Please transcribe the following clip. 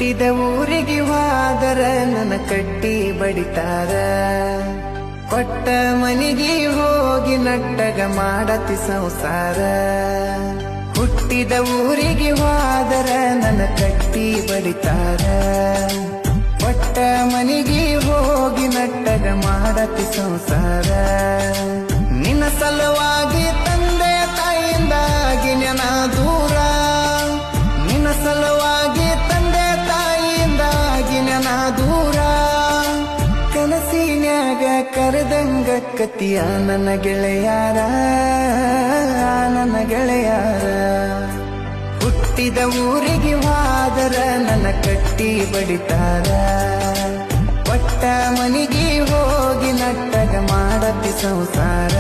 ಹುಟ್ಟಿದ ಊರಿಗೆ ಹೋದರ ನನ್ನ ಕಟ್ಟಿ ಬಡಿತಾರ ಕೊಟ್ಟ ಮನಿಗೆ ಹೋಗಿ ನಟ್ಟಗ ಮಾಡತಿ ಸಂಸಾರ ಹುಟ್ಟಿದ ಊರಿಗೆ ಹೋದರ ನನ್ನ ಕಟ್ಟಿ ಬಡಿತಾರ ಕೊಟ್ಟ ಮನಿಗೆ ಹೋಗಿ ನಟ್ಟಗ ಮಾಡತಿ ಸಂಸಾರ ನಿನ್ನ ಸಲುವಾಗಿ ತಂದೆ ತಾಯಿಯಿಂದಾಗಿ ನೆನ ದೂರ ನಿನ್ನ ಸಲುವಾಗಿ ತಂದೆ ತಾಯಿಯಿಂದಾಗಿ ನೆನ ದೂರ ಕನಸಿನ್ಯಾಗ ಕರೆದಂಗ ಕತಿಯ ನನ್ನ ಗೆಳೆಯಾರ ನನ್ನ ಗೆಳೆಯಾರ ಹುಟ್ಟಿದ ಊರಿಗೆ ಹೋದರ ನನ್ನ ಕಟ್ಟಿ ಬಡಿತಾರ ಕೊಟ್ಟ ಮನಿಗೆ ಹೋಗಿ ನಟ್ಟಗ ಮಾಡತಿ ಸಂಸಾರ